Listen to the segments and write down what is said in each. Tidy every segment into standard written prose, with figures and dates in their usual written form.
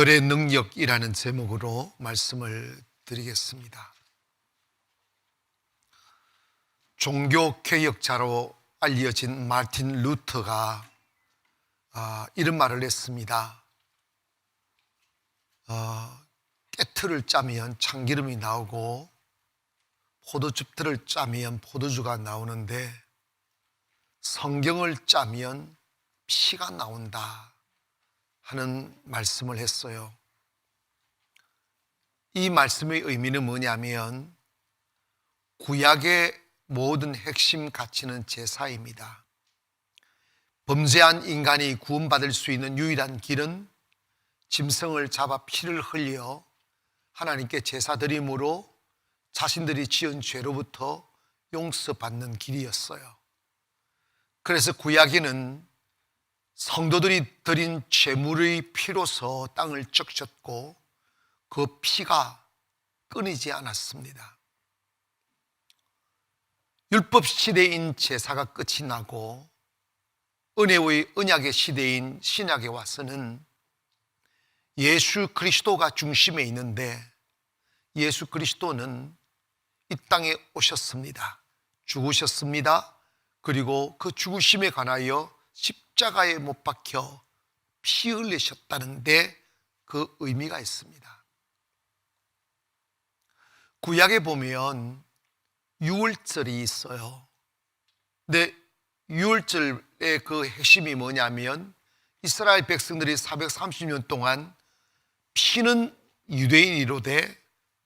별의 능력이라는 제목으로 말씀을 드리겠습니다. 종교개혁자로 알려진 마틴 루터가 이런 말을 했습니다. 깨틀을 짜면 참기름이 나오고 포도즙들을 짜면 포도주가 나오는데 성경을 짜면 피가 나온다 하는 말씀을 했어요. 이 말씀의 의미는 뭐냐면 구약의 모든 핵심 가치는 제사입니다. 범죄한 인간이 구원받을 수 있는 유일한 길은 짐승을 잡아 피를 흘려 하나님께 제사 드림으로 자신들이 지은 죄로부터 용서받는 길이었어요. 그래서 구약에는 성도들이 드린 제물의 피로서 땅을 적셨고 그 피가 끊이지 않았습니다. 율법 시대인 제사가 끝이 나고 은혜의 언약의 시대인 신약에 와서는 예수 그리스도가 중심에 있는데 예수 그리스도는 이 땅에 오셨습니다. 죽으셨습니다. 그리고 그 죽으심에 관하여 십자가에 못 박혀 피 흘리셨다는데 그 의미가 있습니다. 구약에 보면 유월절이 있어요. 근데 유월절의 그 핵심이 뭐냐면 이스라엘 백성들이 430년 동안 피는 유대인이로되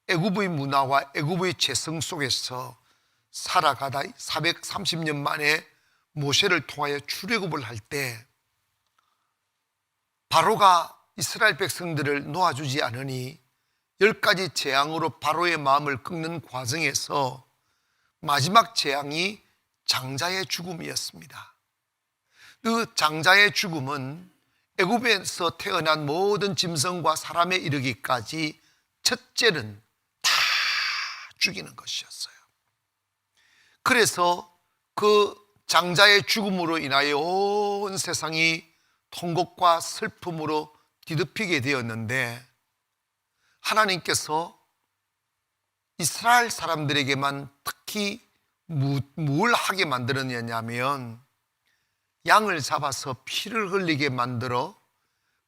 애굽의 문화와 애굽의 재성 속에서 살아가다 430년 만에 모세를 통하여 출애굽을 할 때 바로가 이스라엘 백성들을 놓아주지 않으니 10가지 재앙으로 바로의 마음을 꺾는 과정에서 마지막 재앙이 장자의 죽음이었습니다. 그 장자의 죽음은 애굽에서 태어난 모든 짐승과 사람에 이르기까지 첫째는 다 죽이는 것이었어요. 그래서 그 장자의 죽음으로 인하여 온 세상이 통곡과 슬픔으로 뒤덮이게 되었는데 하나님께서 이스라엘 사람들에게만 특히 뭘 하게 만들었냐면 양을 잡아서 피를 흘리게 만들어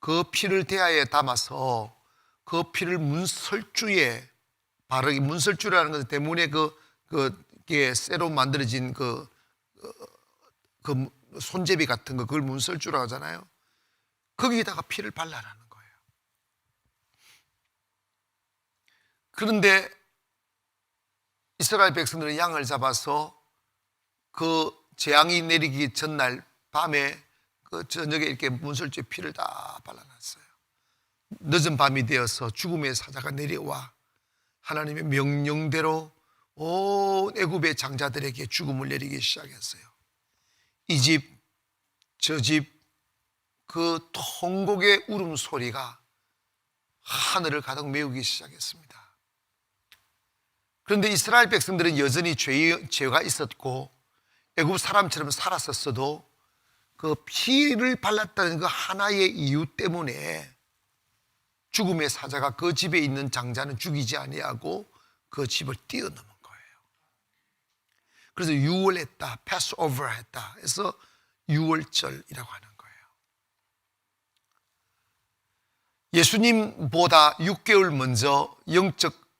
그 피를 대야에 담아서 그 피를 문설주에 바르게, 문설주라는 것 때문에 그게 쇠로 만들어진 그 손제비 같은 거, 그걸 문설주라고 하잖아요. 거기에다가 피를 발라라는 거예요. 그런데 이스라엘 백성들은 양을 잡아서 그 재앙이 내리기 전날 밤에 그 저녁에 이렇게 문설주에 피를 다 발라놨어요. 늦은 밤이 되어서 죽음의 사자가 내려와 하나님의 명령대로 온 애굽의 장자들에게 죽음을 내리기 시작했어요. 이 집, 저 집, 그 통곡의 울음소리가 하늘을 가득 메우기 시작했습니다. 그런데 이스라엘 백성들은 여전히 죄가 있었고 애굽 사람처럼 살았었어도 그 피를 발랐다는 그 하나의 이유 때문에 죽음의 사자가 그 집에 있는 장자는 죽이지 아니하고 그 집을 뛰어넘은 거예요. 그래서 유월했다, 패스오버 했다 해서 유월절이라고 하는 거예요. 예수님보다 6개월 먼저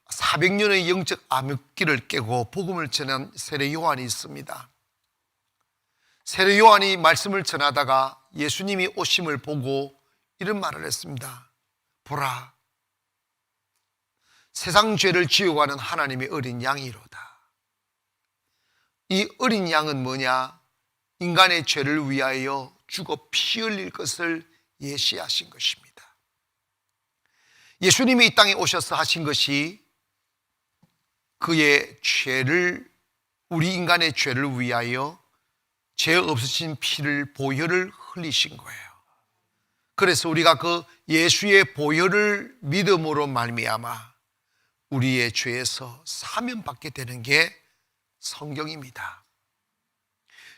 400년의 영적 암흑기를 깨고 복음을 전한 세례 요한이 있습니다. 세례 요한이 말씀을 전하다가 예수님이 오심을 보고 이런 말을 했습니다. 보라, 세상 죄를 지어가는 하나님의 어린 양이로다. 이 어린 양은 뭐냐? 인간의 죄를 위하여 죽어 피 흘릴 것을 예시하신 것입니다. 예수님이 이 땅에 오셔서 하신 것이 그의 죄를, 우리 인간의 죄를 위하여 죄 없으신 피를, 보혈을 흘리신 거예요. 그래서 우리가 그 예수의 보혈을 믿음으로 말미암아 우리의 죄에서 사면받게 되는 게 성경입니다.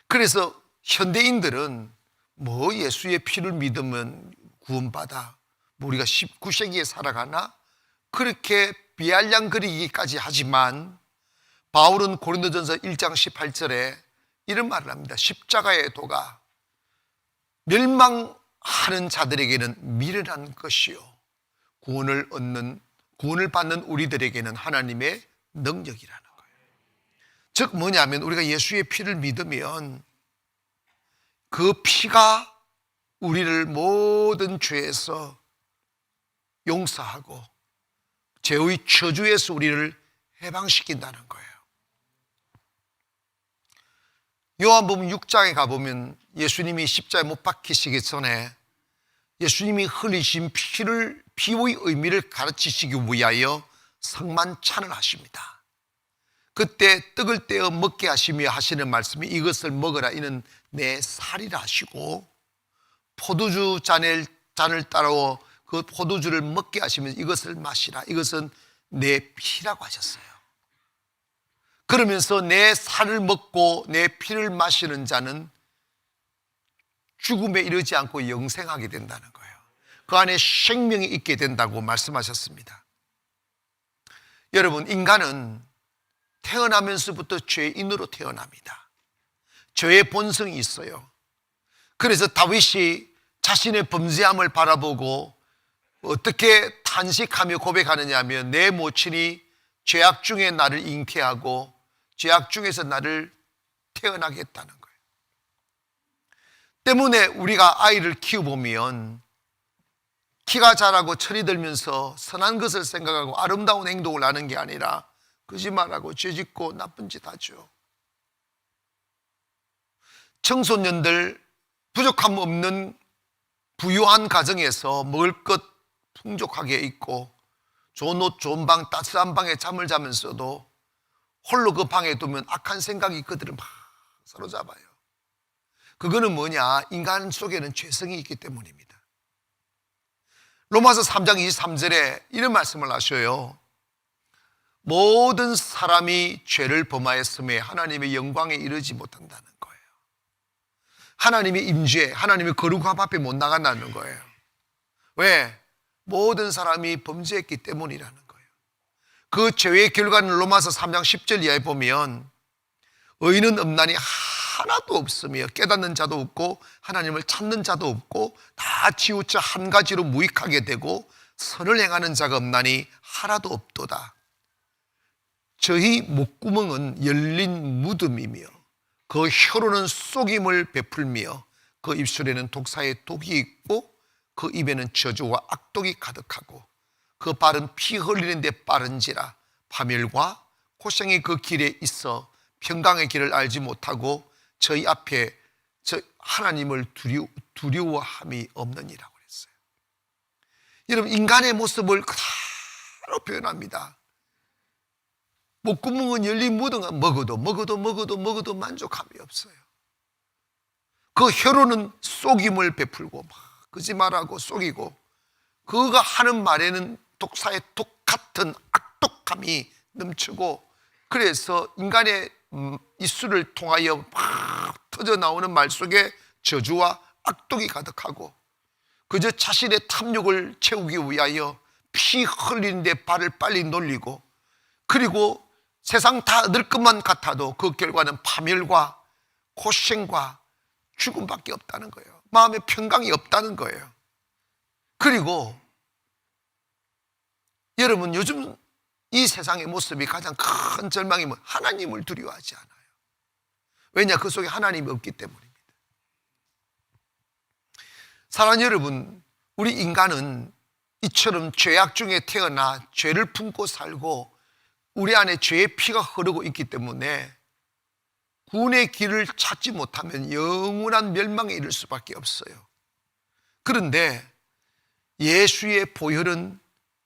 그래서 현대인들은 뭐 예수의 피를 믿으면 구원받아, 우리가 19세기에 살아가나 그렇게 비아냥거리기까지 하지만 바울은 고린도전서 1장 18절에 이런 말을 합니다. 십자가의 도가 멸망하는 자들에게는 미련한 것이요 구원을 받는 우리들에게는 하나님의 능력이라는 거예요. 즉 뭐냐면 우리가 예수의 피를 믿으면 그 피가 우리를 모든 죄에서 용서하고 죄의 저주에서 우리를 해방시킨다는 거예요. 요한복음 6장에 가보면 예수님이 십자가에 못 박히시기 전에 예수님이 흘리신 피의 의미를 가르치시기 위하여 성만찬을 하십니다. 그때 떡을 떼어 먹게 하시며 하시는 말씀이 이것을 먹으라 이는 내 살이라 하시고 포도주 잔을 따라 그 포도주를 먹게 하시면서 이것을 마시라 이것은 내 피라고 하셨어요. 그러면서 내 살을 먹고 내 피를 마시는 자는 죽음에 이르지 않고 영생하게 된다는 거예요. 그 안에 생명이 있게 된다고 말씀하셨습니다. 여러분, 인간은 태어나면서부터 죄인으로 태어납니다. 죄의 본성이 있어요. 그래서 다윗이 자신의 범죄함을 바라보고 어떻게 탄식하며 고백하느냐 하면 내 모친이 죄악 중에 나를 잉태하고 죄악 중에서 나를 태어나게 했다는 거예요. 때문에 우리가 아이를 키워보면 키가 자라고 철이 들면서 선한 것을 생각하고 아름다운 행동을 하는 게 아니라 거짓말하고 죄짓고 나쁜 짓 하죠. 청소년들 부족함 없는 부유한 가정에서 먹을 것 풍족하게 있고 좋은 옷, 좋은 방, 따뜻한 방에 잠을 자면서도 홀로 그 방에 두면 악한 생각이 그들을 막 사로잡아요. 그거는 뭐냐? 인간 속에는 죄성이 있기 때문입니다. 로마서 3장 23절에 이런 말씀을 하셔요. 모든 사람이 죄를 범하였음에 하나님의 영광에 이르지 못한다는 거예요. 하나님의 임재, 하나님의 거룩함 앞에 못 나간다는 거예요. 왜? 모든 사람이 범죄했기 때문이라는 거예요. 그 죄의 결과는 로마서 3장 10절 이하에 보면 의인은 없나니 하나도 없으며 깨닫는 자도 없고 하나님을 찾는 자도 없고 다 치우쳐 한 가지로 무익하게 되고 선을 행하는 자가 없나니 하나도 없도다. 저희 목구멍은 열린 무덤이며 그 혀로는 속임을 베풀며 그 입술에는 독사의 독이 있고 그 입에는 저주와 악독이 가득하고 그 발은 피 흘리는 데 빠른지라 파멸과 고생이 그 길에 있어 평강의 길을 알지 못하고 저희 앞에 하나님을 두려워함이 없느니라고 그랬어요. 여러분, 인간의 모습을 그대로 표현합니다. 목구멍은 열린 무덤, 먹어도 만족함이 없어요. 그 혀로는 속임을 베풀고 막 거짓말하고 속이고 그가 하는 말에는 독사의 독 같은 악독함이 넘치고 그래서 인간의 입술을 통하여 막 터져 나오는 말 속에 저주와 악독이 가득하고 그저 자신의 탐욕을 채우기 위하여 피 흘리는데 발을 빨리 놀리고 그리고 세상 다 얻을 것만 같아도 그 결과는 파멸과 고생과 죽음밖에 없다는 거예요. 마음에 평강이 없다는 거예요. 그리고 여러분, 요즘 이 세상의 모습이 가장 큰 절망이 뭐 하나님을 두려워하지 않아요. 왜냐? 그 속에 하나님이 없기 때문입니다. 사랑하는 여러분, 우리 인간은 이처럼 죄악 중에 태어나 죄를 품고 살고 우리 안에 죄의 피가 흐르고 있기 때문에 구원의 길을 찾지 못하면 영원한 멸망에 이를 수밖에 없어요. 그런데 예수의 보혈은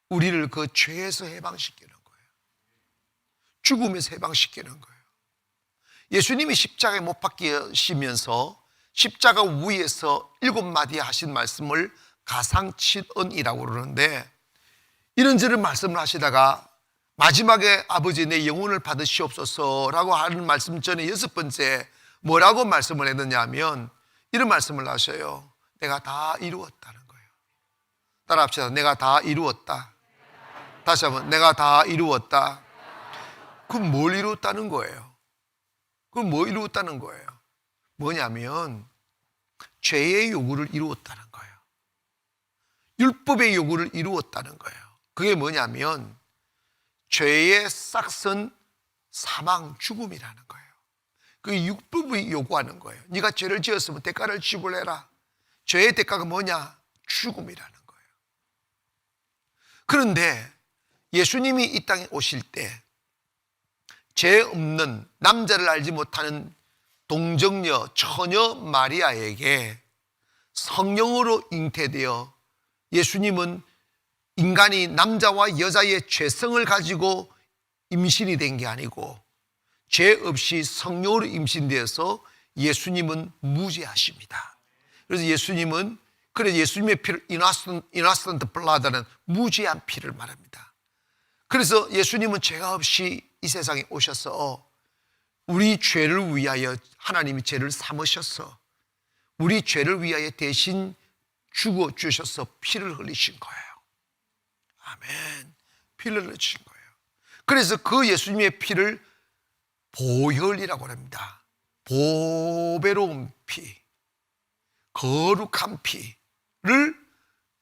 우리를 그 죄에서 해방시키는 거예요. 죽음에서 해방시키는 거예요. 예수님이 십자가에 못 박히시면서 십자가 위에서 7마디 하신 말씀을 가상칠언이라고 그러는데 이런저런 말씀을 하시다가 마지막에 아버지 내 영혼을 받으시옵소서라고 하는 말씀 전에 6번째 뭐라고 말씀을 했느냐 하면 이런 말씀을 하셔요. 내가 다 이루었다는 거예요. 따라 합시다. 내가 다 이루었다. 다시 한번, 내가 다 이루었다. 그럼 뭘 이루었다는 거예요? 그럼 뭐 이루었다는 거예요? 뭐냐면 죄의 요구를 이루었다는 거예요. 율법의 요구를 이루었다는 거예요. 그게 뭐냐면 죄의 싹은 사망, 죽음이라는 거예요. 그게 율법이 요구하는 거예요. 네가 죄를 지었으면 대가를 지불해라. 죄의 대가가 뭐냐? 죽음이라는 거예요. 그런데 예수님이 이 땅에 오실 때 죄 없는, 남자를 알지 못하는 동정녀, 처녀 마리아에게 성령으로 잉태되어 예수님은 인간이 남자와 여자의 죄성을 가지고 임신이 된 게 아니고 죄 없이 성령으로 임신되어서 예수님은 무죄하십니다. 그래서 예수님은, 그래서 예수님의 피를 innocent blood는 무죄한 피를 말합니다. 그래서 예수님은 죄가 없이 이 세상에 오셔서 우리 죄를 위하여, 하나님이 죄를 삼으셔서 우리 죄를 위하여 대신 죽어 주셔서 피를 흘리신 거예요. 아멘. 피를 흘리신 거예요. 그래서 그 예수님의 피를 보혈이라고 합니다. 보배로운 피, 거룩한 피를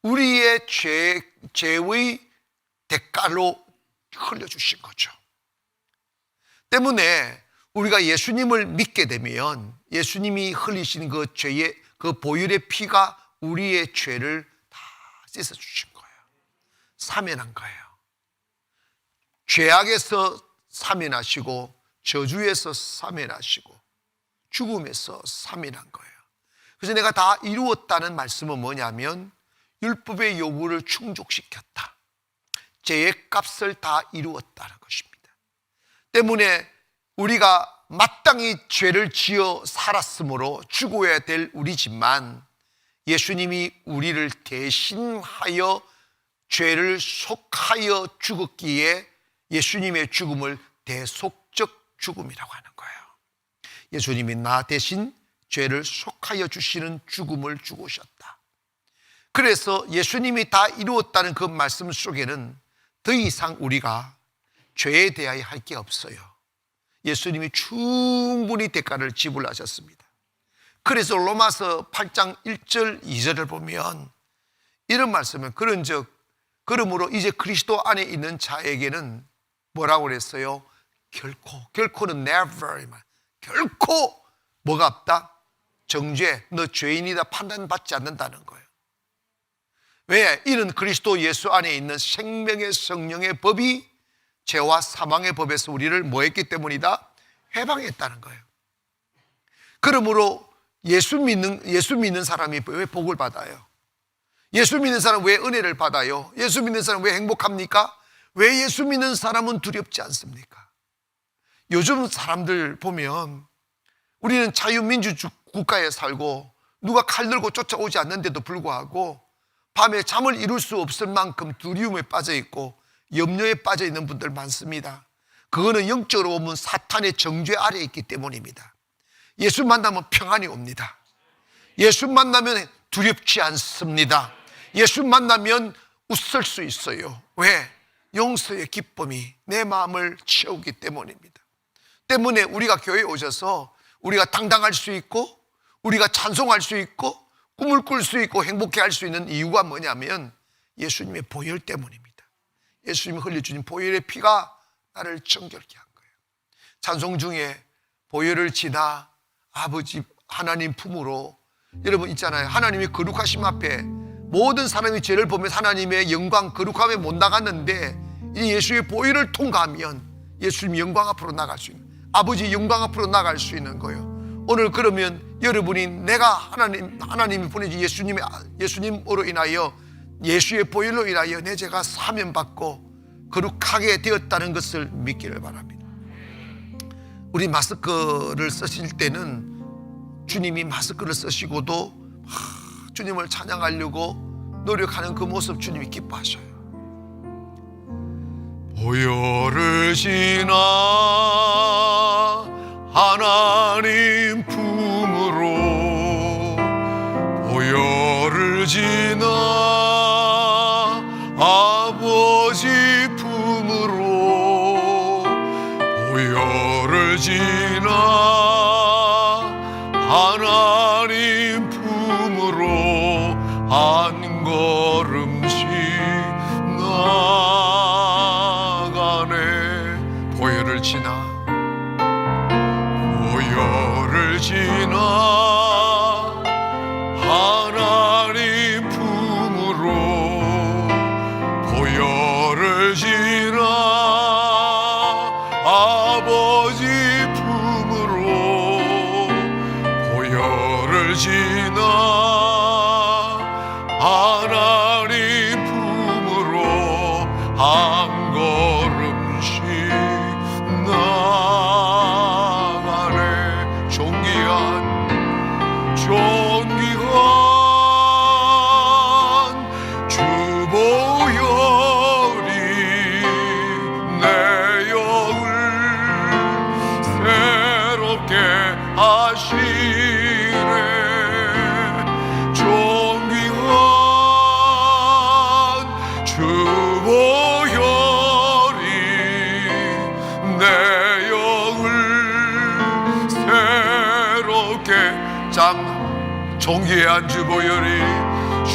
우리의 죄의 대가로 흘려주신 거죠. 때문에 우리가 예수님을 믿게 되면 예수님이 흘리신 그 죄의, 그 보혈의 피가 우리의 죄를 다 씻어주신 거예요. 사면한 거예요. 죄악에서 사면하시고, 저주에서 사면하시고, 죽음에서 사면한 거예요. 그래서 내가 다 이루었다는 말씀은 뭐냐면 율법의 요구를 충족시켰다. 죄의 값을 다 이루었다는 것입니다. 때문에 우리가 마땅히 죄를 지어 살았으므로 죽어야 될 우리지만 예수님이 우리를 대신하여 죄를 속하여 죽었기에 예수님의 죽음을 대속적 죽음이라고 하는 거예요. 예수님이 나 대신 죄를 속하여 주시는 죽음을 죽으셨다. 그래서 예수님이 다 이루었다는 그 말씀 속에는 더 이상 우리가 죄에 대하여 할 게 없어요. 예수님이 충분히 대가를 지불하셨습니다. 그래서 로마서 8장 1절 2절을 보면 이런 말씀은, 그런즉 그러므로 이제 그리스도 안에 있는 자에게는 뭐라고 그랬어요? 결코는 never, 결코 뭐가 없다? 정죄, 너 죄인이다 판단받지 않는다는 거예요. 왜? 이는 그리스도 예수 안에 있는 생명의 성령의 법이 죄와 사망의 법에서 우리를 뭐 했기 때문이다? 해방했다는 거예요. 그러므로 예수 믿는 사람이 왜 복을 받아요? 예수 믿는 사람은 왜 은혜를 받아요? 예수 믿는 사람은 왜 행복합니까? 왜 예수 믿는 사람은 두렵지 않습니까? 요즘 사람들 보면 우리는 자유민주 국가에 살고 누가 칼 들고 쫓아오지 않는데도 불구하고 밤에 잠을 이룰 수 없을 만큼 두려움에 빠져 있고 염려에 빠져 있는 분들 많습니다. 그거는 영적으로 보면 사탄의 정죄 아래에 있기 때문입니다. 예수 만나면 평안이 옵니다. 예수 만나면 두렵지 않습니다. 예수 만나면 웃을 수 있어요. 왜? 용서의 기쁨이 내 마음을 채우기 때문입니다. 때문에 우리가 교회에 오셔서 우리가 당당할 수 있고 우리가 찬송할 수 있고 꿈을 꿀 수 있고 행복해 할 수 있는 이유가 뭐냐면 예수님의 보혈 때문입니다. 예수님이 흘려주신 보혈의 피가 나를 정결케 한 거예요. 찬송 중에 보혈을 지나 아버지 하나님 품으로, 여러분 있잖아요. 하나님의 거룩하심 앞에 모든 사람이 죄를 보면서 하나님의 영광 거룩함에 못 나갔는데 이 예수의 보혈을 통과하면 예수님 영광 앞으로 나갈 수 있는, 아버지 영광 앞으로 나갈 수 있는 거예요. 오늘 그러면 여러분이 내가 하나님이 보내준 예수님으로 인하여, 예수의 보혈로 인하여 내 죄가 사면받고 거룩하게 되었다는 것을 믿기를 바랍니다. 우리 마스크를 쓰실 때는 주님이 마스크를 쓰시고도 주님을 찬양하려고 노력하는 그 모습 주님이 기뻐하셔요. 보혈을 지나 하나님 품으로, 보혈을 지나 보혈을 지나 하나님 품으로 한 걸음씩 나가네. 보혈을 지나 하나님 품으로 보혈을 지나 아버지 품으로 보혈을 지나 하나님 품으로 한 걸음씩 나가네. 존귀한 주 보혈이 내 영을 새롭게 하시네. 존귀한 주 보혈이 내 영을 새롭게 존귀한 주 보혈이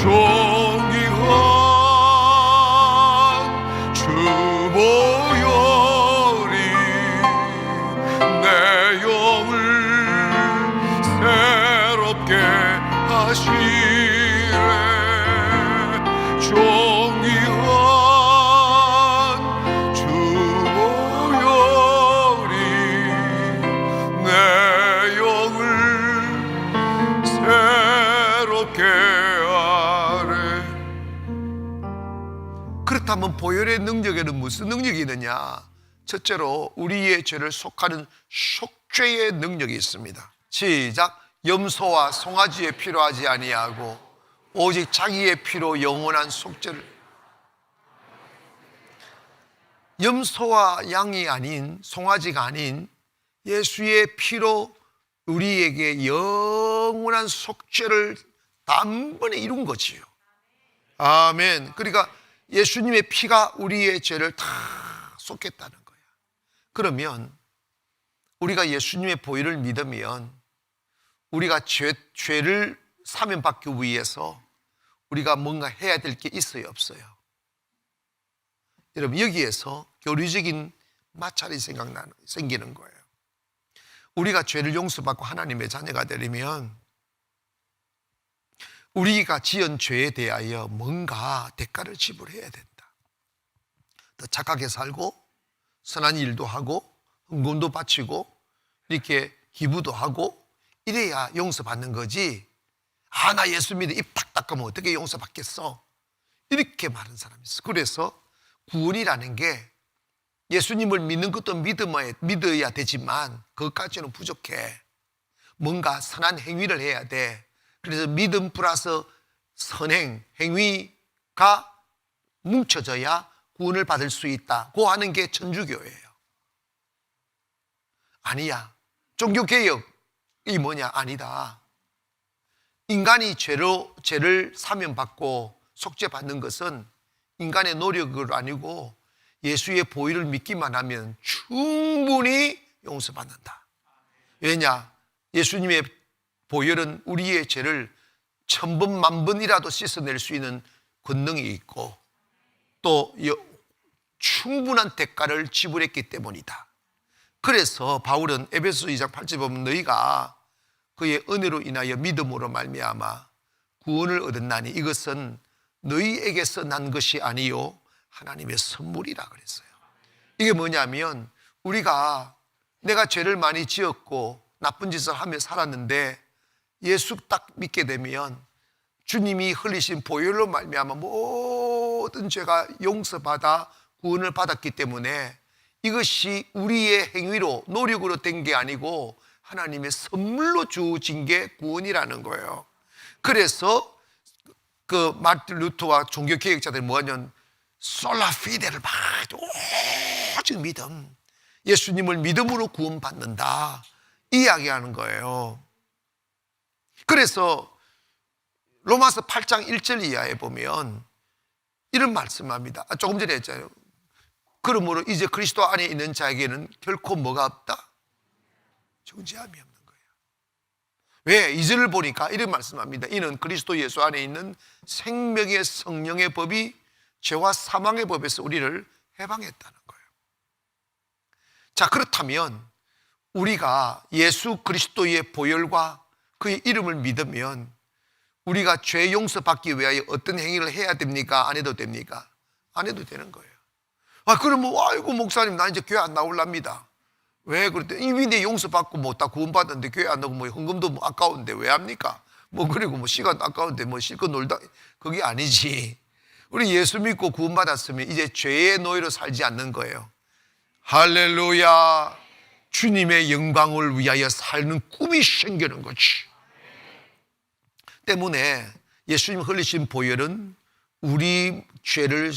존귀한 주 보혈이 내 영을 새롭게 하시네. 존귀한 주 보혈이 내 영을 새롭게 하네. 그렇다면 보혈의 능력에는 무슨 능력이 있느냐? 첫째로 우리의 죄를 속하는 속죄의 능력이 있습니다. 시작. 염소와 송아지에 필요하지 아니하고 오직 자기의 피로 영원한 속죄를. 염소와 양이 아닌, 송아지가 아닌 예수의 피로 우리에게 영원한 속죄를 단번에 이룬 거지요. 아멘. 그러니까 예수님의 피가 우리의 죄를 다 쏟겠다는 거야. 그러면 우리가 예수님의 보혈을 믿으면 우리가 죄를 사면받기 위해서 우리가 뭔가 해야 될 게 있어요, 없어요? 여러분, 여기에서 교리적인 마찰이 생기는 거예요. 우리가 죄를 용서받고 하나님의 자녀가 되려면 우리가 지은 죄에 대하여 뭔가 대가를 지불해야 된다. 더 착하게 살고 선한 일도 하고 헌금도 바치고 이렇게 기부도 하고 이래야 용서받는 거지. 아, 나 예수 믿어 입 탁 닦으면 어떻게 용서받겠어? 이렇게 말하는 사람이 있어. 그래서 구원이라는 게 예수님을 믿는 것도 믿어야 되지만 그것까지는 부족해. 뭔가 선한 행위를 해야 돼. 그래서 믿음 플러스 선행, 행위가 뭉쳐져야 구원을 받을 수 있다고 하는 게 천주교예요. 아니야. 종교개혁이 뭐냐? 아니다. 인간이 죄를 사면받고 속죄받는 것은 인간의 노력으로 아니고 예수의 보혈을 믿기만 하면 충분히 용서받는다. 왜냐? 예수님의 보혈은 우리의 죄를 1000번, 10,000번이라도 씻어낼 수 있는 권능이 있고 또 충분한 대가를 지불했기 때문이다. 그래서 바울은 에베소 2장 8절 보면 너희가 그의 은혜로 인하여 믿음으로 말미암아 구원을 얻었나니 이것은 너희에게서 난 것이 아니요 하나님의 선물이라 그랬어요. 이게 뭐냐면 내가 죄를 많이 지었고 나쁜 짓을 하며 살았는데 예수 딱 믿게 되면 주님이 흘리신 보혈로 말미암아 모든 죄가 용서받아 구원을 받았기 때문에 이것이 우리의 행위로 노력으로 된 게 아니고 하나님의 선물로 주어진 게 구원이라는 거예요. 그래서 그 마르틴 루터와 종교개혁자들이 뭐냐면 솔라피데를 막 오직 믿음, 예수님을 믿음으로 구원받는다 이야기하는 거예요. 그래서 로마서 8장 1절 이하에 보면 이런 말씀합니다. 조금 전에 했잖아요. 그러므로 이제 그리스도 안에 있는 자에게는 결코 뭐가 없다? 정죄함이 없는 거예요. 왜? 2절을 보니까 이런 말씀합니다. 이는 그리스도 예수 안에 있는 생명의 성령의 법이 죄와 사망의 법에서 우리를 해방했다는 거예요. 자, 그렇다면 우리가 예수 그리스도의 보혈과 그의 이름을 믿으면 우리가 죄 용서받기 위하여 어떤 행위를 해야 됩니까? 안 해도 됩니까? 안 해도 되는 거예요. 그러면 아이고 목사님 나 이제 교회 안 나올랍니다. 왜? 그랬더니 이미 내 용서받고 뭐 다 구원받았는데 교회 안 나오고 뭐 헌금도 뭐 아까운데 왜 합니까? 뭐 그리고 뭐 시간 아까운데 뭐 실컷 놀다, 그게 아니지. 우리 예수 믿고 구원받았으면 이제 죄의 노예로 살지 않는 거예요. 할렐루야. 주님의 영광을 위하여 사는 꿈이 생기는 거지. 때문에 예수님 흘리신 보혈은 우리 죄를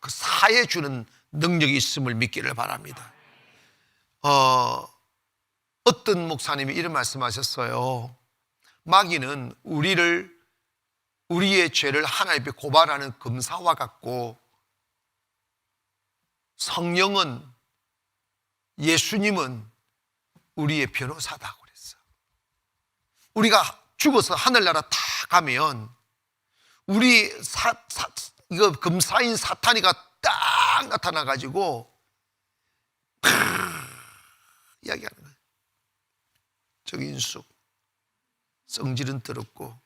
사해 주는 능력이 있음을 믿기를 바랍니다. 어떤 목사님이 이런 말씀하셨어요. 마귀는 우리의 죄를 하나님 앞에 고발하는 검사와 같고, 성령은, 예수님은 우리의 변호사다 그랬어. 우리가 죽어서 하늘나라 다 가면 우리 이거 검사인 사탄이가 딱 나타나가지고 이야기하는 거예요. 정인숙 성질은 더럽고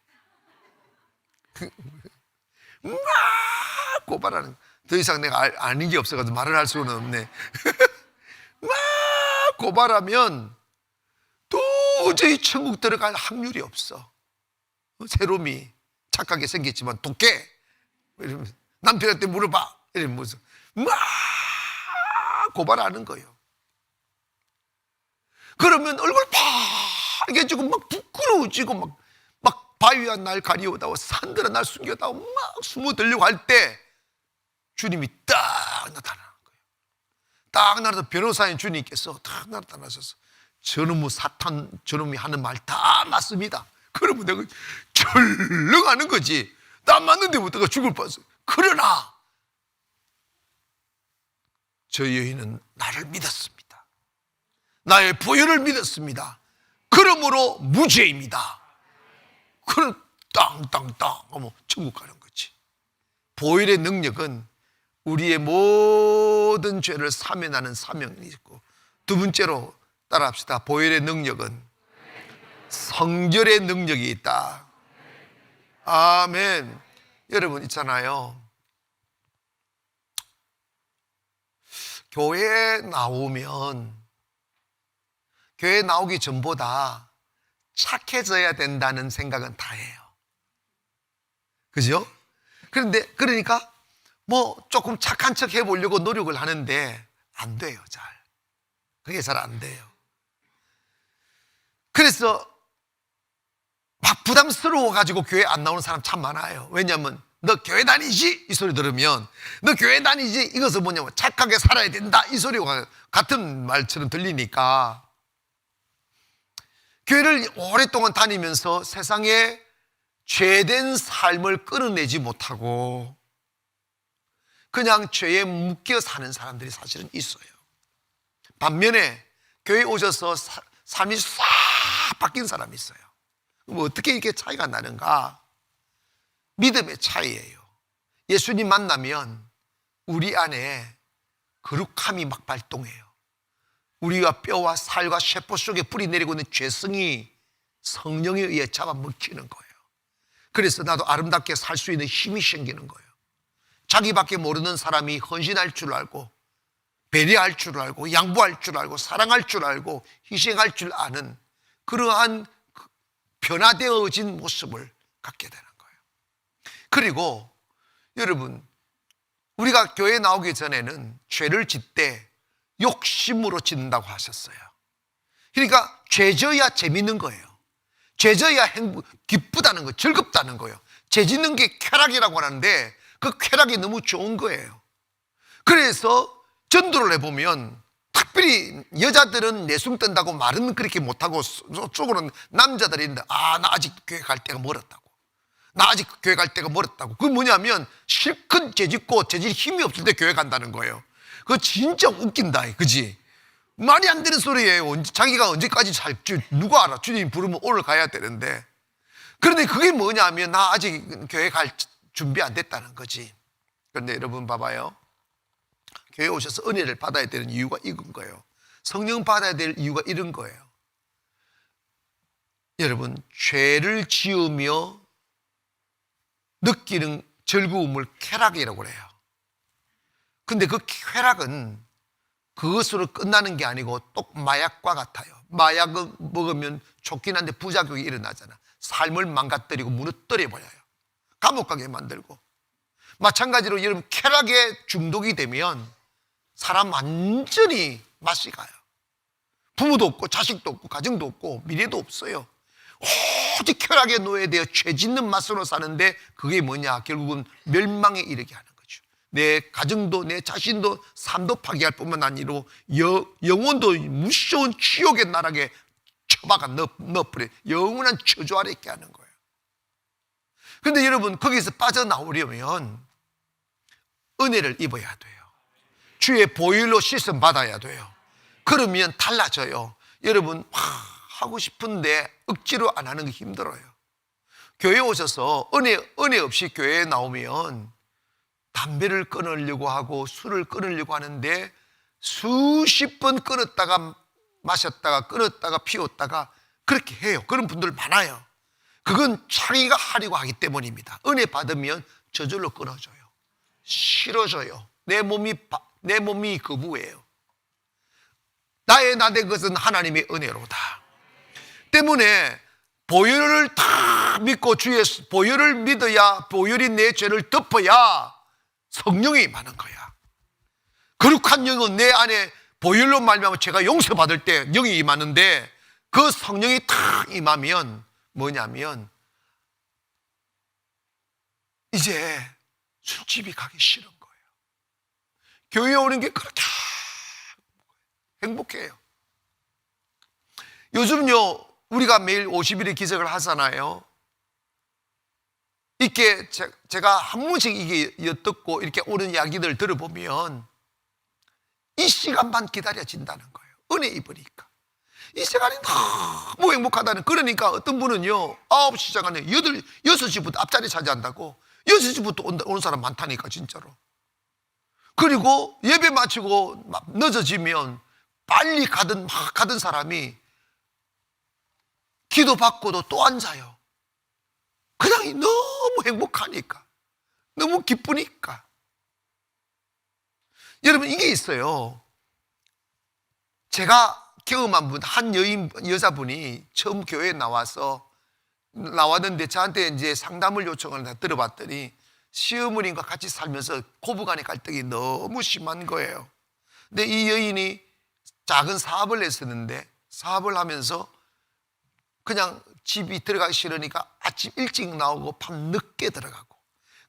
막 고발하는 거예요. 더 이상 내가 아는 게 없어가지고 말을 할 수는 없네. 막 고발하면 도저히 천국 들어갈 확률이 없어. 세롬이 착하게 생겼지만 독해. 이러면서 남편한테 물어봐. 이러면서 막 고발하는 거예요. 그러면 얼굴 빨개지고 막 부끄러워지고 막 바위가 날 가리우다고 산들은 날 숨겨다고 막 숨어들려고 할 때 주님이 딱 나타나는 거예요. 딱 나타나서 변호사인 주님께서 딱 나타나셔서 저놈의 사탄, 저놈이 하는 말 다 맞습니다. 그러면 내가 절렁하는 거지. 나 맞는데 어떡하 죽을 뻔했어. 그러나 저 여인은 나를 믿었습니다. 나의 보혈을 믿었습니다. 그러므로 무죄입니다. 그럼 땅땅땅 하면 천국 가는 거지. 보혈의 능력은 우리의 모든 죄를 사면하는 사명이 있고, 두 번째로 따라합시다. 보혈의 능력은 성결의 능력이 있다. 아멘. 여러분 있잖아요, 교회에 나오기 전보다 착해져야 된다는 생각은 다 해요. 그죠? 그러니까 뭐 조금 착한 척 해보려고 노력을 하는데 안 돼요. 그게 잘 안 돼요. 그래서 막 부담스러워가지고 교회 안 나오는 사람 참 많아요. 왜냐하면 너 교회 다니지? 이 소리 들으면 너 교회 다니지? 이것은 뭐냐면 착하게 살아야 된다, 이 소리가 같은 말처럼 들리니까 교회를 오랫동안 다니면서 세상에 죄된 삶을 끊어내지 못하고 그냥 죄에 묶여 사는 사람들이 사실은 있어요. 반면에 교회에 오셔서 삶이 싹 바뀐 사람이 있어요. 뭐 어떻게 이렇게 차이가 나는가? 믿음의 차이예요. 예수님 만나면 우리 안에 거룩함이 막 발동해요. 우리가 뼈와 살과 세포 속에 뿌리 내리고 있는 죄성이 성령에 의해 잡아먹히는 거예요. 그래서 나도 아름답게 살 수 있는 힘이 생기는 거예요. 자기밖에 모르는 사람이 헌신할 줄 알고, 배려할 줄 알고, 양보할 줄 알고, 사랑할 줄 알고, 희생할 줄 아는 그러한 변화되어진 모습을 갖게 되는 거예요. 그리고 여러분, 우리가 교회 나오기 전에는 죄를 짓때 욕심으로 짓는다고 하셨어요. 그러니까 죄져야 재밌는 거예요. 죄져야 기쁘다는 거예요. 즐겁다는 거예요. 죄 짓는 게 쾌락이라고 하는데 그 쾌락이 너무 좋은 거예요. 그래서 전도를 해보면 특별히 여자들은 내숭 뜬다고 말은 그렇게 못하고 속으로는 남자들이 있는데, 나 아직 교회 갈 때가 멀었다고, 나 아직 교회 갈 때가 멀었다고. 그게 뭐냐면 실컷 죄짓고 죄질 힘이 없을 때 교회 간다는 거예요. 그거 진짜 웃긴다, 그지? 말이 안 되는 소리예요. 자기가 언제까지 살지 누가 알아? 주님 부르면 오늘 가야 되는데. 그런데 그게 뭐냐면 나 아직 교회 갈 준비 안 됐다는 거지. 그런데 여러분 봐봐요. 교회 오셔서 은혜를 받아야 되는 이유가 이건 거예요. 성령 받아야 될 이유가 이런 거예요. 여러분, 죄를 지으며 느끼는 즐거움을 쾌락이라고 그래요. 근데 그 쾌락은 그것으로 끝나는 게 아니고 또 마약과 같아요. 마약을 먹으면 좋긴 한데 부작용이 일어나잖아. 삶을 망가뜨리고 무너뜨려버려요. 감옥 가게 만들고. 마찬가지로 여러분, 쾌락에 중독이 되면 사람 완전히 맛이 가요. 부모도 없고 자식도 없고 가정도 없고 미래도 없어요. 오직 쾌락에 노예되어 죄 짓는 맛으로 사는데 그게 뭐냐? 결국은 멸망에 이르게 하는 거죠. 내 가정도 내 자신도 삶도 파괴할 뿐만 아니라 영혼도 무서운 지옥의 나락에 처박아 넣어버려. 영원한 저주 아래 있게 하는 거예요. 그런데 여러분, 거기서 빠져나오려면 은혜를 입어야 돼요. 주의 보혈로 씻음 받아야 돼요. 그러면 달라져요. 여러분, 하고 싶은데 억지로 안 하는 게 힘들어요. 교회에 오셔서 은혜 없이 교회에 나오면 담배를 끊으려고 하고 술을 끊으려고 하는데 수십 번 끊었다가 마셨다가 끊었다가 피웠다가 그렇게 해요. 그런 분들 많아요. 그건 자기가 하려고 하기 때문입니다. 은혜 받으면 저절로 끊어져요. 싫어져요. 내 몸이 거부해요. 나의 나된 것은 하나님의 은혜로다. 때문에 보혈을 다 믿고 주의 보혈을 믿어야, 보혈이 내 죄를 덮어야 성령이 임하는 거야. 거룩한 영은 내 안에 보혈로 말미암아 죄가 용서받을 때 영이 임하는데, 그 성령이 탁 임하면 뭐냐면 이제 술집이 가기 싫은 거예요. 교회에 오는 게 그렇게 행복해요. 요즘요, 우리가 매일 50일의 기적을 하잖아요. 이렇게 제가 한 번씩 이게 엿듣고 이렇게 오는 이야기들 들어보면 이 시간만 기다려진다는 거예요. 은혜 입으니까. 이 시간이 너무 행복하다는. 그러니까 어떤 분은요, 9시 시작하는 6시부터 앞자리 차지한다고. 6시부터 오는 사람 많다니까, 진짜로. 그리고 예배 마치고 늦어지면 빨리 가던 사람이 기도 받고도 또 앉아요. 그냥 너무 행복하니까, 너무 기쁘니까. 여러분, 이게 있어요. 제가 경험한 분, 한 여자분이 처음 교회에 나왔는데 저한테 이제 상담을 요청을 다 들어봤더니 시어머님과 같이 살면서 고부간의 갈등이 너무 심한 거예요. 근데 이 여인이 작은 사업을 했었는데, 사업을 하면서 그냥 집이 들어가기 싫으니까 아침 일찍 나오고 밤 늦게 들어가고,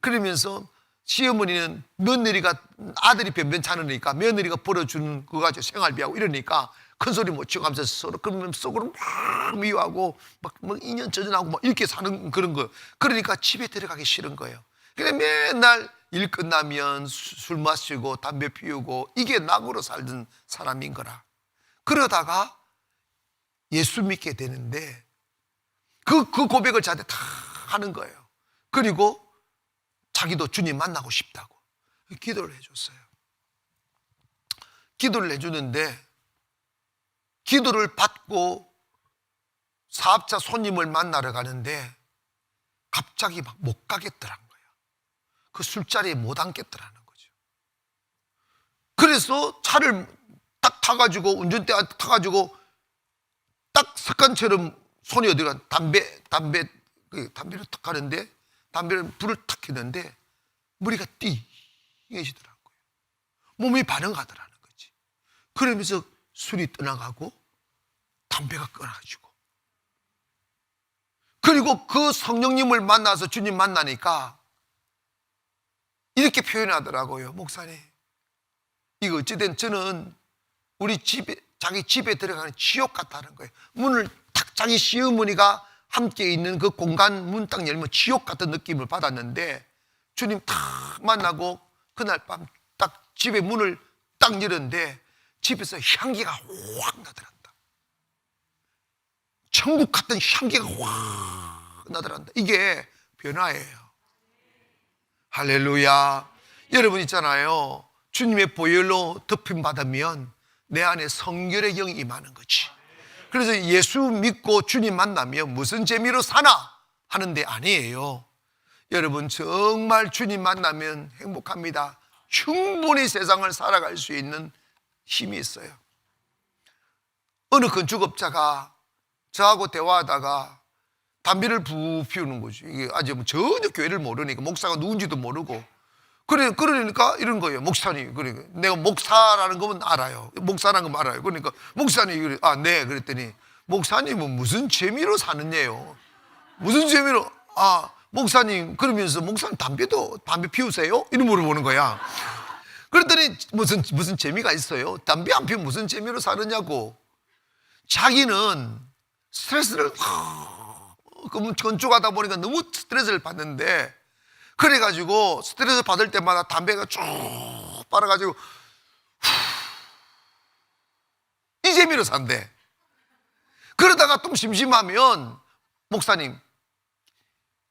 그러면서 시어머니는 며느리가, 아들이 변변찮으니까 며느리가 벌어주는 그거 가지고 생활비하고 이러니까 큰 소리 못 치고 가면서 서로, 그러면 속으로 막 미워하고 막 인연 저전하고 막 이렇게 사는 그런 거. 그러니까 집에 들어가기 싫은 거예요. 그래 맨날 일 끝나면 술 마시고 담배 피우고 이게 낙으로 살던 사람인 거라. 그러다가 예수 믿게 되는데 그 고백을 저한테 다 하는 거예요. 그리고 자기도 주님 만나고 싶다고 기도를 해줬어요. 기도를 해주는데, 기도를 받고 사업자 손님을 만나러 가는데 갑자기 막 못 가겠더라는 거예요. 그 술자리에 못 앉겠더라는 거죠. 그래서 차를 딱 타가지고, 운전대 타가지고 딱 습관처럼 손이 어디가 담배를 탁 하는데, 담배를 불을 탁 켰는데 머리가 띵해지더라고요. 몸이 반응하더라는 거지. 그러면서 술이 떠나가고 담배가 끊어지고, 그리고 그 성령님을 만나서 주님 만나니까 이렇게 표현하더라고요. 목사님, 이거 어찌된 저는 우리 집에, 자기 집에 들어가는 지옥 같다는 거예요. 문을 탁, 자기 시어머니가 함께 있는 그 공간 문 딱 열면 지옥 같은 느낌을 받았는데, 주님 탁 만나고 그날 밤 딱 집에 문을 딱 딱 열었는데 집에서 향기가 확 나더란다. 천국 같은 향기가 확 나더란다. 이게 변화예요. 할렐루야. 여러분 있잖아요, 주님의 보혈로 덮임 받으면 내 안에 성결의 영이 임하는 거지. 그래서 예수 믿고 주님 만나면 무슨 재미로 사나 하는데 아니에요. 여러분 정말 주님 만나면 행복합니다. 충분히 세상을 살아갈 수 있는 힘이 있어요. 어느 건축업자가 저하고 대화하다가 담배를 피우는 거지. 이게 아직 전혀 교회를 모르니까, 목사가 누군지도 모르고. 그러니까 이런 거예요. 목사님. 그러니까 내가 목사라는 거면 알아요. 목사라는 거 알아요. 그러니까 목사님, 네. 그랬더니 목사님은 무슨 재미로 사느냐요. 무슨 재미로? 목사님, 그러면서 목사님 담배 피우세요? 이런 물어보는 거야. 그랬더니 무슨 재미가 있어요? 담배 안 피우면 무슨 재미로 사느냐고. 자기는 스트레스를 건축하다 보니까 너무 스트레스를 받는데, 그래가지고 스트레스 받을 때마다 담배가 쭉 빨아가지고 이 재미로 산대. 그러다가 좀 심심하면 목사님,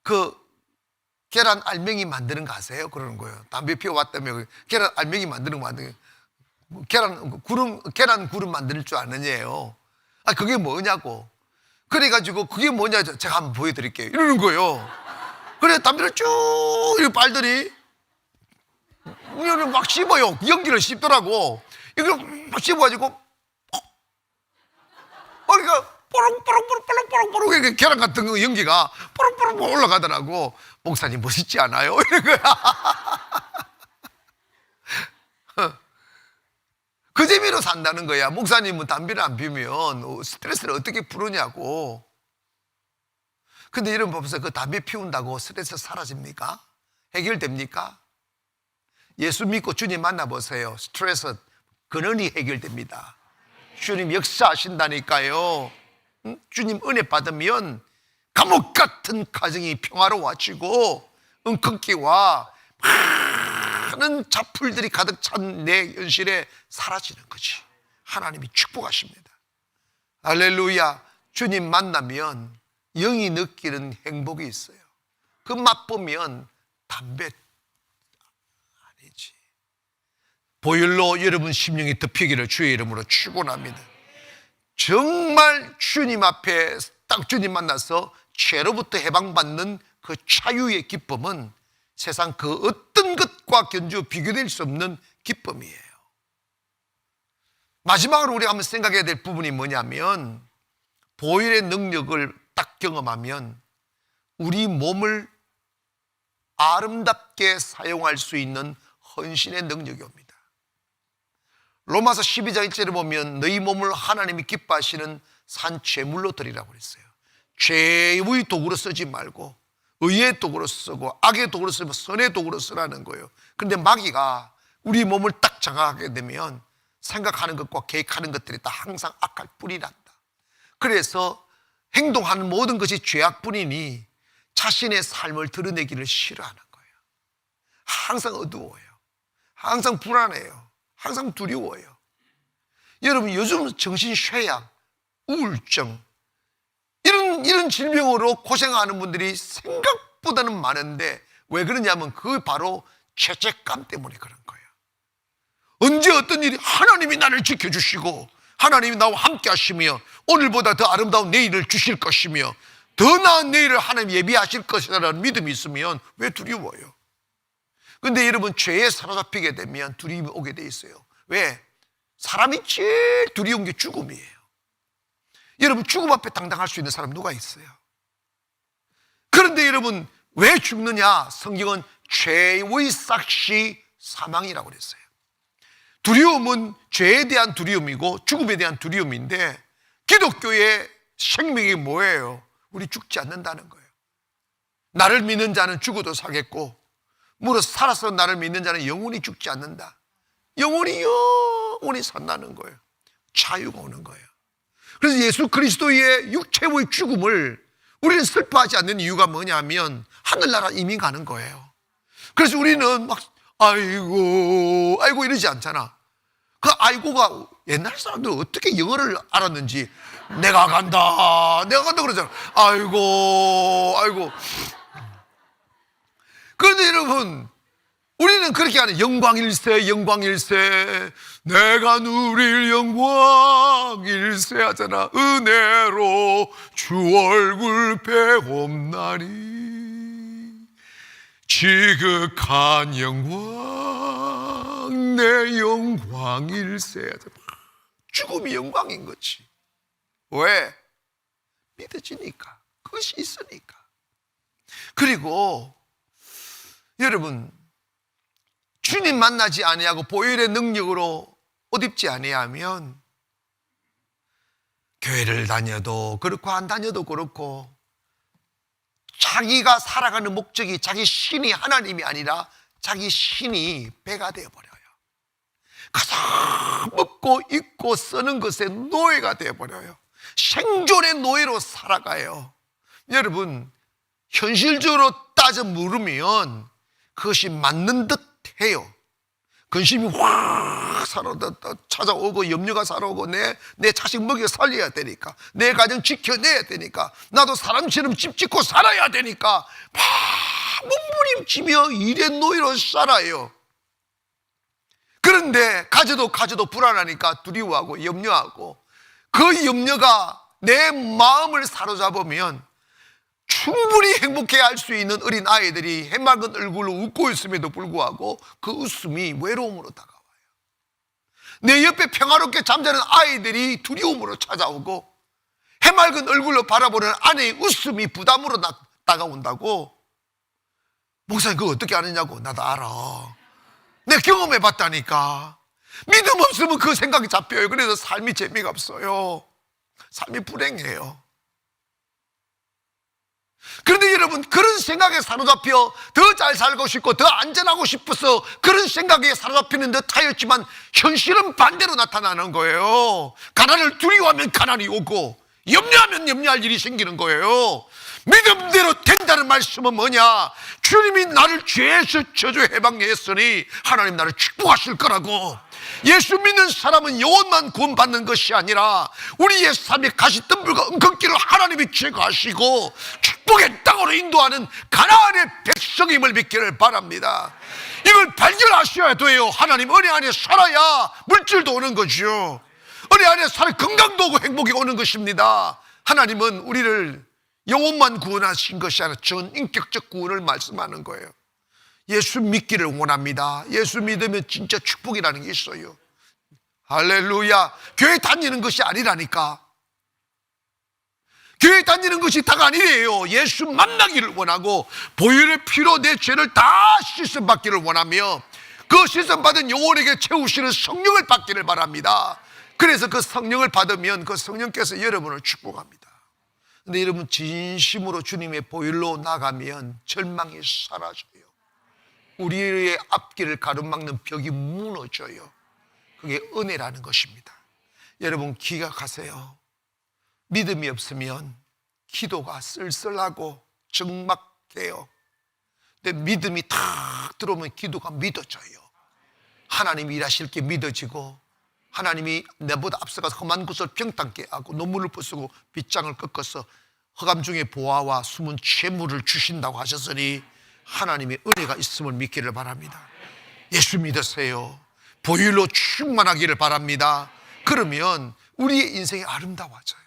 그 계란 알맹이 만드는 거 아세요? 그러는 거예요. 담배 피워왔다며 계란 알맹이 만드는 거 계란 구름 만들 줄 아느냐요. 그게 뭐냐고. 그래가지고 그게 뭐냐, 제가 한번 보여드릴게요. 이러는 거예요. 그래 담배를 쭉 이렇게 빨더니 이거를 막 씹어요. 연기를 씹더라고. 이걸 막 씹어가지고 그러니까 뽀롱뽀롱뽀롱뽀롱뽀롱 이렇게 계란 같은 거 연기가 뽀롱뽀롱 올라가더라고. 목사님 멋있지 않아요? 이런 거야. 그 재미로 산다는 거야. 목사님은 담배를 안 피우면 스트레스를 어떻게 풀으냐고. 근데 여러분 보면서 그 담배 피운다고 스트레스 사라집니까? 해결됩니까? 예수 믿고 주님 만나보세요. 스트레스 근원이 해결됩니다. 주님 역사하신다니까요. 주님 은혜 받으면 감옥 같은 가정이 평화로워지고 은극기와 많은 잡풀들이 가득 찬 내 현실에 사라지는 거지. 하나님이 축복하십니다. 할렐루야. 주님 만나면 영이 느끼는 행복이 있어요. 그 맛보면 담배 아니지. 보혈로 여러분 심령이 덮이기를 주의 이름으로 축원합니다. 정말 주님 앞에 딱 주님 만나서 죄로부터 해방받는 그 자유의 기쁨은 세상 그 어떤 것과 견주 비교될 수 없는 기쁨이에요. 마지막으로 우리가 한번 생각해야 될 부분이 뭐냐면, 보혈의 능력을 딱 경험하면 우리 몸을 아름답게 사용할 수 있는 헌신의 능력이 옵니다. 로마서 12장 1절에 보면 너희 몸을 하나님이 기뻐하시는 산 제물로 드리라고 그랬어요. 죄의 도구로 쓰지 말고 의의 도구로 쓰고 악의 도구로 쓰고 선의 도구로 쓰라는 거예요. 그런데 마귀가 우리 몸을 딱 장악하게 되면 생각하는 것과 계획하는 것들이 다 항상 악할 뿐이란다. 그래서 행동하는 모든 것이 죄악뿐이니 자신의 삶을 드러내기를 싫어하는 거예요. 항상 어두워요. 항상 불안해요. 항상 두려워요. 여러분 요즘 정신쇠약, 우울증 이런 질병으로 고생하는 분들이 생각보다는 많은데 왜 그러냐면 그 바로 죄책감 때문에 그런 거예요. 언제 어떤 일이 하나님이 나를 지켜주시고 하나님이 나와 함께 하시며 오늘보다 더 아름다운 내일을 주실 것이며 더 나은 내일을 하나님 예비하실 것이라는 믿음이 있으면 왜 두려워요? 근데 여러분 죄에 사로잡히게 되면 두려움이 오게 돼 있어요. 왜? 사람이 제일 두려운 게 죽음이에요. 여러분 죽음 앞에 당당할 수 있는 사람 누가 있어요? 그런데 여러분 왜 죽느냐? 성경은 죄의 삭시 사망이라고 그랬어요. 두려움은 죄에 대한 두려움이고 죽음에 대한 두려움인데 기독교의 생명이 뭐예요? 우리 죽지 않는다는 거예요. 나를 믿는 자는 죽어도 살겠고 무릇 살아서 나를 믿는 자는 영원히 죽지 않는다. 영원히 산다는 거예요. 자유가 오는 거예요. 그래서 예수 그리스도의 육체의 죽음을 우리는 슬퍼하지 않는 이유가 뭐냐면 하늘나라 이미 가는 거예요. 그래서 우리는 막 아이고 이러지 않잖아. 그 아이고가 옛날 사람들 어떻게 영어를 알았는지 내가 간다 그러잖아. 아이고. 그런데 여러분, 우리는 그렇게 하는 영광일세 내가 누릴 영광일세 하잖아. 은혜로 주 얼굴 배옵나니 지극한 영광 내 영광일세 하잖아. 죽음이 영광인 거지. 왜? 믿어지니까. 그것이 있으니까. 그리고 여러분, 주님 만나지 아니하고 보혈의 능력으로 옷 입지 아니하면 교회를 다녀도 그렇고 안 다녀도 그렇고 자기가 살아가는 목적이 자기 신이 하나님이 아니라 자기 신이 배가 되어버려요. 가장 먹고 입고 쓰는 것의 노예가 되어버려요. 생존의 노예로 살아가요. 여러분, 현실적으로 따져 물으면 그것이 맞는 듯 해요. 근심이 확 찾아오고 염려가 살아오고 내 자식 먹여 살려야 되니까, 내 가정 지켜내야 되니까, 나도 사람처럼 집 짓고 살아야 되니까 막 몸부림치며 일의 노예로 살아요. 그런데 가져도 불안하니까 두려워하고 염려하고, 그 염려가 내 마음을 사로잡으면 충분히 행복해 할 수 있는 어린 아이들이 해맑은 얼굴로 웃고 있음에도 불구하고 그 웃음이 외로움으로 다가와요. 내 옆에 평화롭게 잠자는 아이들이 두려움으로 찾아오고, 해맑은 얼굴로 바라보는 아내의 웃음이 부담으로 다가온다고. 목사님 그거 어떻게 아느냐고. 나도 알아. 내가 경험해 봤다니까. 믿음 없으면 그 생각이 잡혀요. 그래서 삶이 재미가 없어요. 삶이 불행해요. 그런데 여러분, 그런 생각에 사로잡혀 더 잘 살고 싶고 더 안전하고 싶어서 그런 생각에 사로잡히는 듯 하였지만 현실은 반대로 나타나는 거예요. 가난을 두려워하면 가난이 오고 염려하면 염려할 일이 생기는 거예요. 믿음대로 된다는 말씀은 뭐냐? 주님이 나를 죄에서 저주 해방했으니 하나님 나를 축복하실 거라고. 예수 믿는 사람은 영혼만 구원받는 것이 아니라 우리의 삶의 가시덤불과 은근길을 하나님이 제거하시고 축복의 땅으로 인도하는 가나안의 백성임을 믿기를 바랍니다. 이걸 발견하셔야 돼요. 하나님 은혜 안에 살아야 물질도 오는 거죠. 은혜 안에 살아 건강도 오고 행복이 오는 것입니다. 하나님은 우리를 영혼만 구원하신 것이 아니라 전 인격적 구원을 말씀하는 거예요. 예수 믿기를 원합니다. 예수 믿으면 진짜 축복이라는 게 있어요. 할렐루야. 교회 다니는 것이 아니라니까. 교회 다니는 것이 다가 아니래요. 예수 만나기를 원하고 보혈의 피로 내 죄를 다 씻음받기를 원하며 그 씻음받은 영혼에게 채우시는 성령을 받기를 바랍니다. 그래서 그 성령을 받으면 그 성령께서 여러분을 축복합니다. 근데 여러분, 진심으로 주님의 보혈로 나가면 절망이 사라져요. 우리의 앞길을 가로막는 벽이 무너져요. 그게 은혜라는 것입니다. 여러분, 기각하세요. 믿음이 없으면 기도가 쓸쓸하고 적막해요. 근데 믿음이 탁 들어오면 기도가 믿어져요. 하나님이 일하실 게 믿어지고, 하나님이 내보다 앞서가서 험한 곳을 평탄케 하고 눈물을 부수고 빗장을 꺾어서 흑암 중에 보화와 숨은 채물을 주신다고 하셨으니 하나님의 은혜가 있음을 믿기를 바랍니다. 예수 믿으세요. 보혈로 충만하기를 바랍니다. 그러면 우리의 인생이 아름다워져요.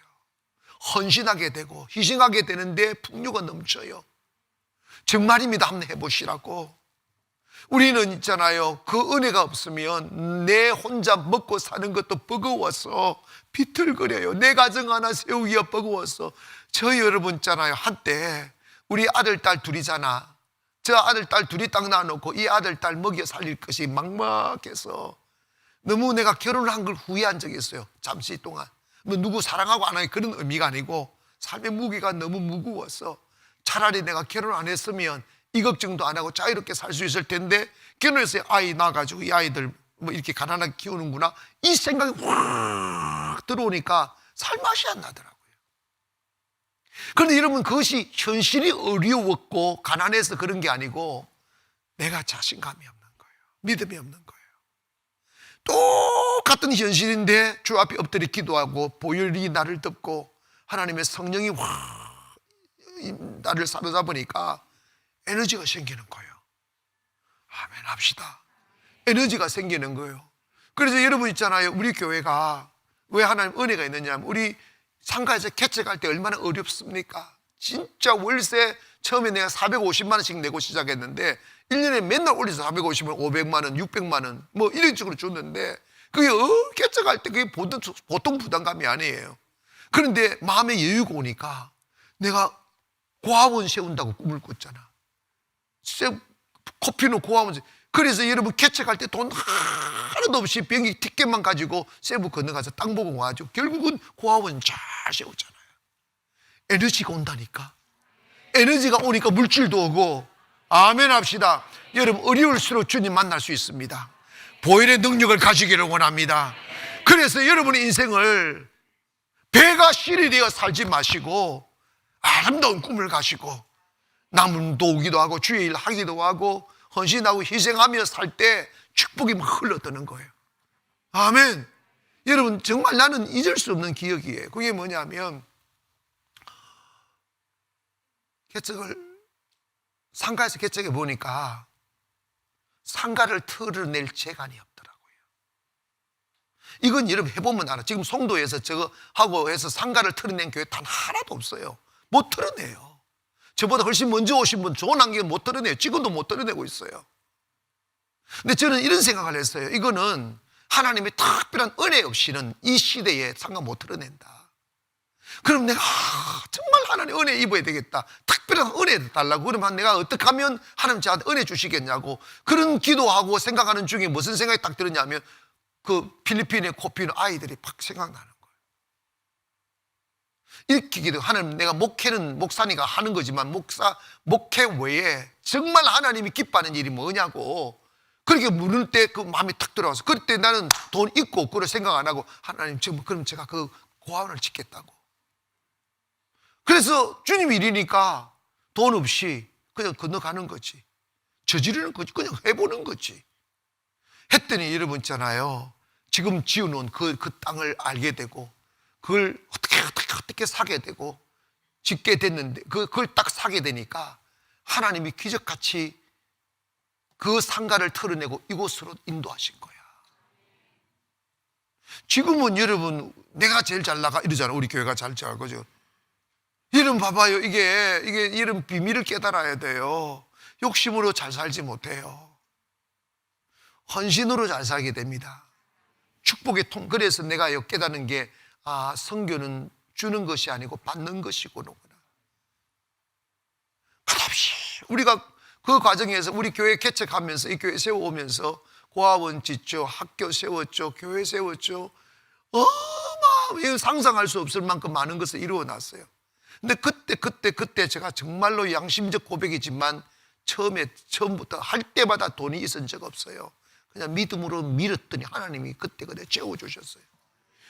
헌신하게 되고 희생하게 되는데 풍요가 넘쳐요. 정말입니다. 한번 해보시라고. 우리는 있잖아요, 그 은혜가 없으면 내 혼자 먹고 사는 것도 버거워서 비틀거려요. 내 가정 하나 세우기가 버거워서. 저 여러분 있잖아요, 한때 우리 아들 딸 둘이잖아. 저 아들 딸 둘이 딱 낳아놓고 이 아들 딸 먹여 살릴 것이 막막해서 너무 내가 결혼을 한 걸 후회한 적이 있어요. 잠시 동안. 뭐 누구 사랑하고 안 하는 그런 의미가 아니고 삶의 무게가 너무 무거워서 차라리 내가 결혼 안 했으면 이 걱정도 안 하고 자유롭게 살 수 있을 텐데 결혼해서 아이 낳아가지고 이 아이들 뭐 이렇게 가난하게 키우는구나, 이 생각이 확 들어오니까 살맛이 안 나더라고요. 그런데 여러분, 그것이 현실이 어려웠고 가난해서 그런 게 아니고 내가 자신감이 없는 거예요. 믿음이 없는 거예요. 똑같은 현실인데 주 앞에 엎드려 기도하고 보혈이 나를 덮고 하나님의 성령이 나를 사로잡으니까 에너지가 생기는 거예요. 아멘 합시다. 에너지가 생기는 거예요. 그래서 여러분 있잖아요. 우리 교회가 왜 하나님 은혜가 있느냐면 우리 상가에서 개척할 때 얼마나 어렵습니까? 진짜 월세 처음에 내가 450만 원씩 내고 시작했는데 1년에 맨날 올려서 450만 원, 500만 원, 600만 원 뭐 이런 식으로 줬는데 그게 개척할 때 그게 보통 부담감이 아니에요. 그런데 마음에 여유가 오니까 내가 고아원 세운다고 꿈을 꿨잖아. 커피는 고아원. 그래서 여러분 개척할 때 돈 하나도 없이 비행기 티켓만 가지고 세부 건너가서 땅 보고 와가지고 결국은 고아원 잘 세우잖아요. 에너지가 온다니까. 에너지가 오니까 물질도 오고. 아멘 합시다. 여러분 어려울수록 주님 만날 수 있습니다. 보혈의 능력을 가지기를 원합니다. 그래서 여러분의 인생을 배가 실이 되어 살지 마시고 아름다운 꿈을 가시고 남은 도우기도 하고 주의 일 하기도 하고 헌신하고 희생하며 살 때 축복이 막 흘러드는 거예요. 아멘. 여러분 정말 나는 잊을 수 없는 기억이에요. 그게 뭐냐면 상가에서 개척해 보니까 상가를 털어낼 재간이 없더라고요. 이건 여러분 해보면 알아. 지금 송도에서 저거 하고 해서 상가를 털어낸 교회 단 하나도 없어요. 못 털어내요. 저보다 훨씬 먼저 오신 분 좋은 환경은 못 털어내요. 지금도 못 털어내고 있어요. 근데 저는 이런 생각을 했어요. 이거는 하나님의 특별한 은혜 없이는 이 시대에 상가 못 털어낸다. 그럼 내가 정말 하나님 은혜 입어야 되겠다. 특별한 은혜 달라고. 그러면 내가 어떻게 하면 하나님 저한테 은혜 주시겠냐고 그런 기도하고 생각하는 중에 무슨 생각이 딱 들었냐면 그 필리핀의 코피노 아이들이 팍 생각나는 거예요. 이렇게 기도. 하나님 내가 목회는 목사니까 하는 거지만 목회 외에 정말 하나님이 기뻐하는 일이 뭐냐고 그렇게 물을 때 그 마음이 탁 들어와서 그때 나는 돈 있고 없고를 생각 안 하고 하나님 그럼 제가 그 고아원을 짓겠다고. 그래서 주님 일이니까 돈 없이 그냥 건너가는 거지. 저지르는 거지. 그냥 해보는 거지. 했더니 여러분 있잖아요. 지금 지어놓은 그 땅을 알게 되고 그걸 어떻게 사게 되고 짓게 됐는데 그걸 딱 사게 되니까 하나님이 기적같이 그 상가를 털어내고 이곳으로 인도하신 거야. 지금은 여러분 내가 제일 잘 나가 이러잖아. 우리 교회가 잘 나가죠. 이런 봐봐요. 이게 이런 비밀을 깨달아야 돼요. 욕심으로 잘 살지 못해요. 헌신으로 잘 살게 됩니다. 축복의 그래서 내가 깨닫는 게 선교는 주는 것이 아니고 받는 것이구나. 끝없이 우리가 그 과정에서 우리 교회 개척하면서 이 교회 세워오면서 고아원 짓죠. 학교 세웠죠. 교회 세웠죠. 상상할 수 없을 만큼 많은 것을 이루어놨어요. 근데 그때 제가 정말로 양심적 고백이지만 처음부터 할 때마다 돈이 있은 적 없어요. 그냥 믿음으로 밀었더니 하나님이 그때 채워주셨어요.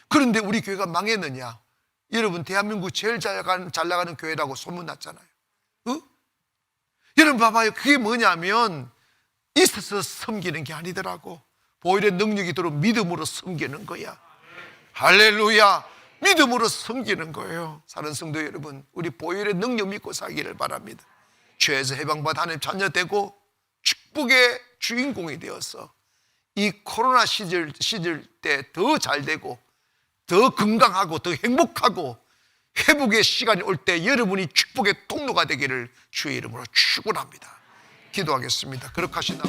그런데 우리 교회가 망했느냐? 여러분 대한민국 제일 잘 나가는 교회라고 소문났잖아요. 여러분 봐봐요. 그게 뭐냐면 있어서 섬기는 게 아니더라고. 보혈의 능력이 들어 믿음으로 섬기는 거야. 할렐루야. 믿음으로 섬기는 거예요. 사는 성도 여러분, 우리 보혈의 능력 믿고 살기를 바랍니다. 죄에서 해방받아 하나님 자녀 되고 축복의 주인공이 되어서 이 코로나 시절 때 더 잘 되고 더 건강하고 더 행복하고 회복의 시간이 올 때 여러분이 축복의 통로가 되기를 주의 이름으로 축원합니다. 기도하겠습니다. 그렇게 하시나